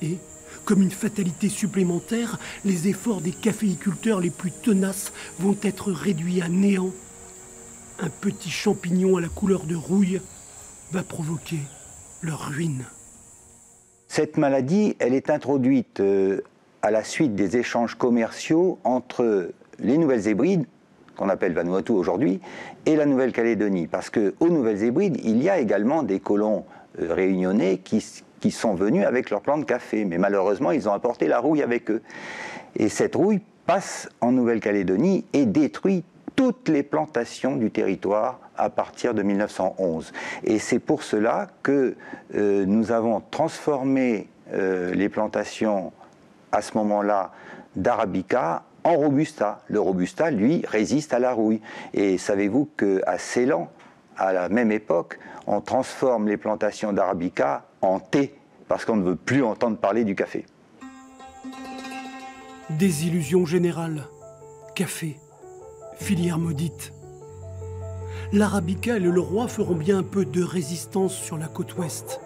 Et, comme une fatalité supplémentaire, les efforts des caféiculteurs les plus tenaces vont être réduits à néant. Un petit champignon à la couleur de rouille va provoquer leur ruine. Cette maladie, elle est introduite à la suite des échanges commerciaux entre les Nouvelles-Hébrides, qu'on appelle Vanuatu aujourd'hui, et la Nouvelle-Calédonie. Parce qu'aux Nouvelles-Hébrides, il y a également des colons réunionnais qui sont venus avec leurs plants de café. Mais malheureusement, ils ont apporté la rouille avec eux. Et cette rouille passe en Nouvelle-Calédonie et détruit toutes les plantations du territoire à partir de 1911. Et c'est pour cela que nous avons transformé les plantations à ce moment-là d'Arabica en Robusta. Le Robusta, lui, résiste à la rouille. Et savez-vous qu'à Ceylan, à la même époque, on transforme les plantations d'Arabica en thé, parce qu'on ne veut plus entendre parler du café. Désillusion générale. Café. Filière maudite. L'Arabica et le Leroy feront bien un peu de résistance sur la côte ouest.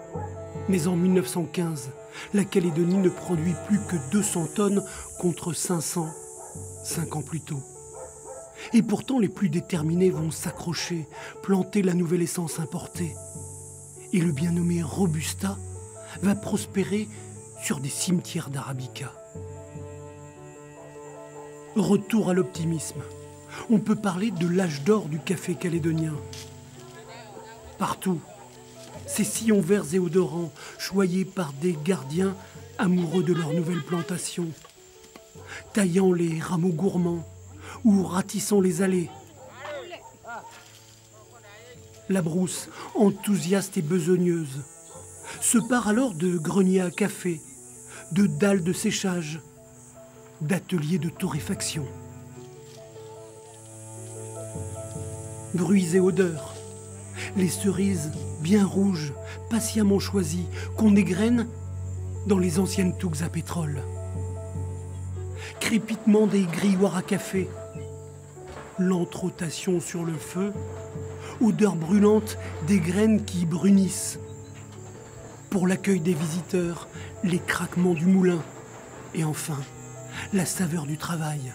Mais en 1915, la Calédonie ne produit plus que 200 tonnes contre 500, 5 ans plus tôt. Et pourtant, les plus déterminés vont s'accrocher, planter la nouvelle essence importée. Et le bien nommé Robusta va prospérer sur des cimetières d'Arabica. Retour à l'optimisme. On peut parler de l'âge d'or du café calédonien. Partout, ces sillons verts et odorants, choyés par des gardiens amoureux de leur nouvelle plantation, taillant les rameaux gourmands ou ratissant les allées. La brousse, enthousiaste et besogneuse, se part alors de greniers à café, de dalles de séchage, d'ateliers de torréfaction. Bruits et odeurs, les cerises bien rouges, patiemment choisies, qu'on égrène dans les anciennes touques à pétrole. Crépitement des grilloirs à café, lente rotation sur le feu, odeur brûlante des graines qui brunissent. Pour l'accueil des visiteurs, les craquements du moulin et enfin, la saveur du travail.